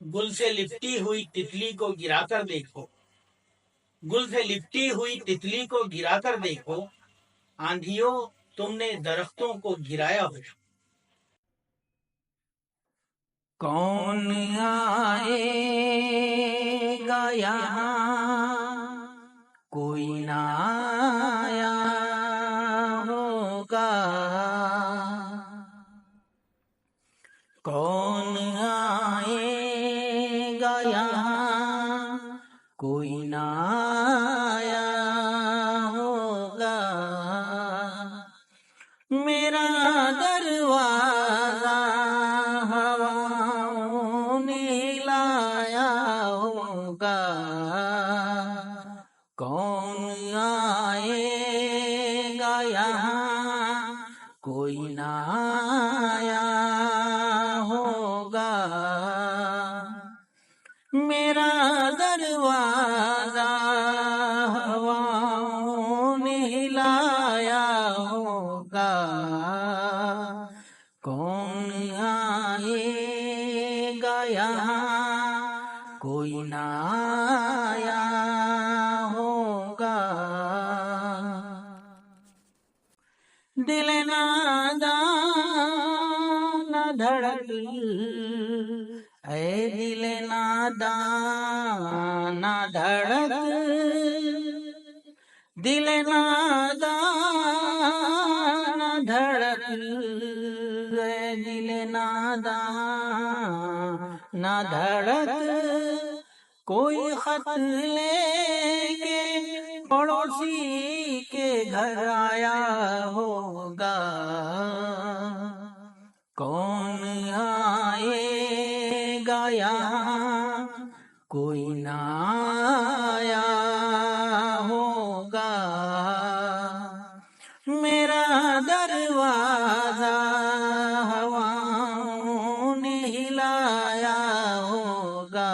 गुल से लिपटी हुई तितली को गिराकर देखो, गुल से लिपटी हुई तितली को गिराकर देखो, आंधियों तुमने दरख्तों को गिराया हो। कौन आएगा यहाँ, कोई ना आया होगा। कौन आएगा यहाँ, कोई ना आया होगा। मेरा दरवाजा हवाओं ने लाया होगा। कौन आएगा यहाँ, कोई ना आया होगा। मेरा दरवाजा हवाओं ने हिलाया होगा। कौन आएगा यहाँ, कोई ना आया होगा। दिल नादान धड़क, ऐ दिल नादान धड़क, दिल नादान धड़क, ऐ दिल नादान धड़क। कोई खत लेके पड़ोसी के घर आया होगा। कौन आएगा यहाँ, कोई ना आया होगा। मेरा दरवाजा हवाओं ने हिलाया होगा।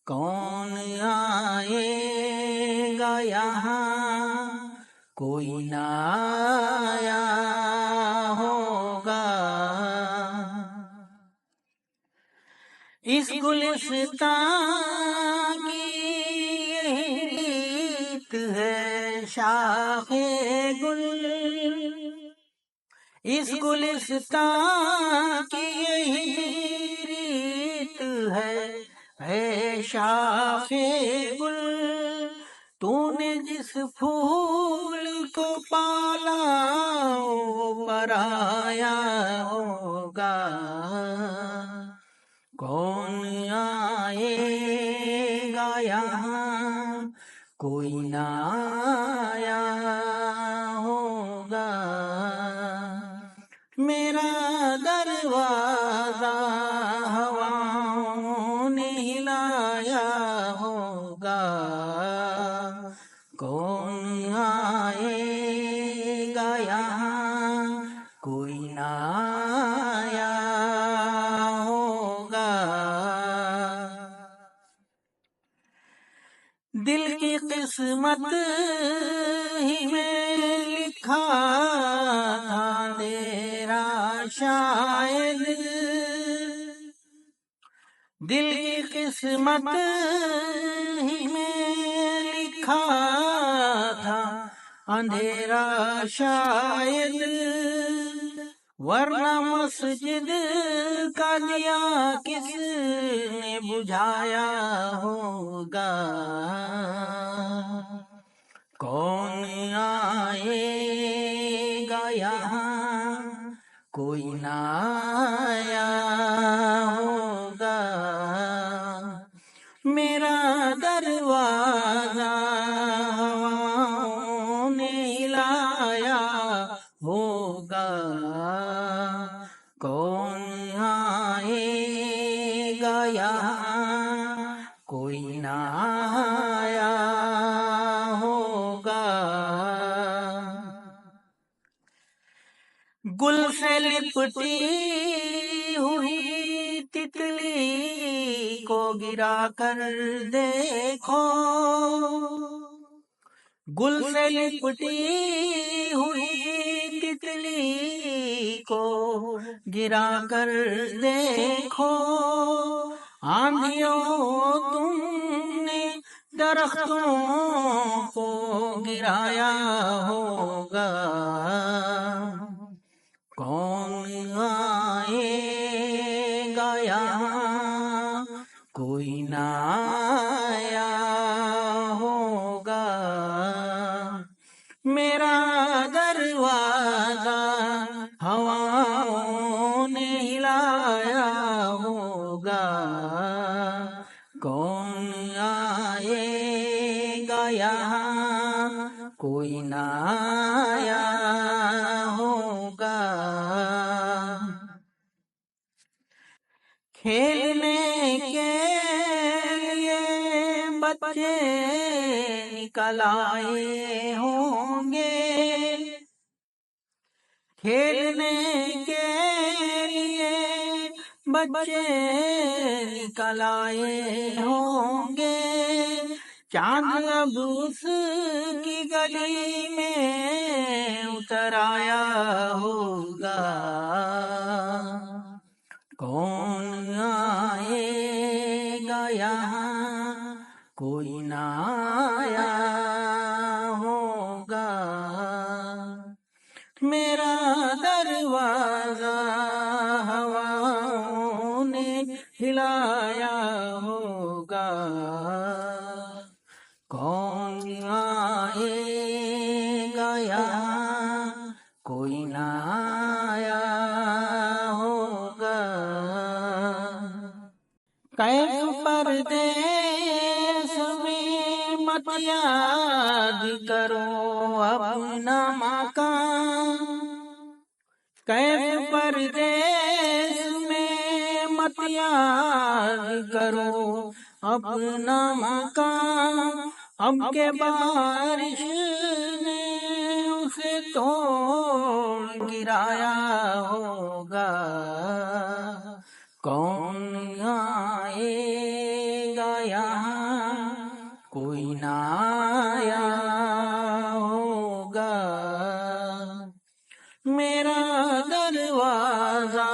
कौन आएगा यहाँ, कोई ना आया होगा। इस गुलिस्तान की रीत है शाखे गुल, इस गुलिस्तान की रीत है शाखे गुल। तूने जिस फूल को पाला वो पराया होगा। कौन आएगा यहाँ, कोई ना आया होगा। मेरा दरवाजा हवाओं ने हिलाया होगा। कौन आएगा यहाँ, कोई ना आया होगा। दिल की किस्मत ही में लिखा था तेरा शायद, दिल की किस्मत ही में लिखा था अंधेरा शायद। वरना मस्जिद का दिया किसने बुझाया होगा। कौन आएगा यहाँ, कोई ना आया होगा। मेरा दरवाजा हवाओं ने हिलाया होगा। कौन आएगा यहाँ, कोई ना आया होगा। गुल से लिपटी हुई तितली को गिरा कर देखो, गुल से लिपटी हुई तितली को गिरा कर देखो, आंधियों तुमने दरख्तों को गिराया होगा, कौन आएगा यहाँ, कोई ना आया होगा, मेरा दरवाजा हवाओं ने हिलाया होगा, कौन आएगा यहाँ, कोई ना आया होगा। खेलने के लिए बच्चे निकल आए होंगे, खेलने के लिए बच्चे निकल आए होंगे, चांद अब उसकी गली में उतर आया होगा, कौन आएगा यहाँ, कोई ना आया होगा, मेरा दरवाजा हवाओं ने हिलाया होगा, कौन आएगा यहाँ, कोई ना आया होगा। कैफ परदेस में मत याद करो अपना मकान, कैफ परदेस में मत याद करो अपना मकान, अब के बारिश ने उसे तोड़ गिराया होगा, कौन आएगा यहाँ, कोई ना आया होगा, मेरा दरवाजा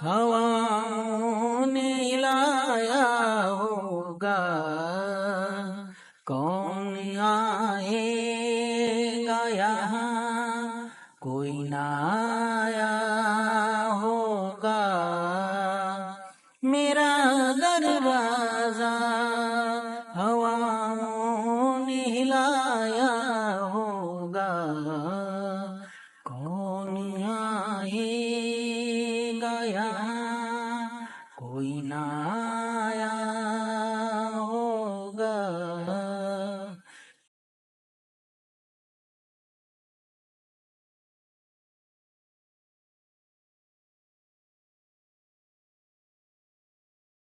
हवाओं ने हिलाया होगा,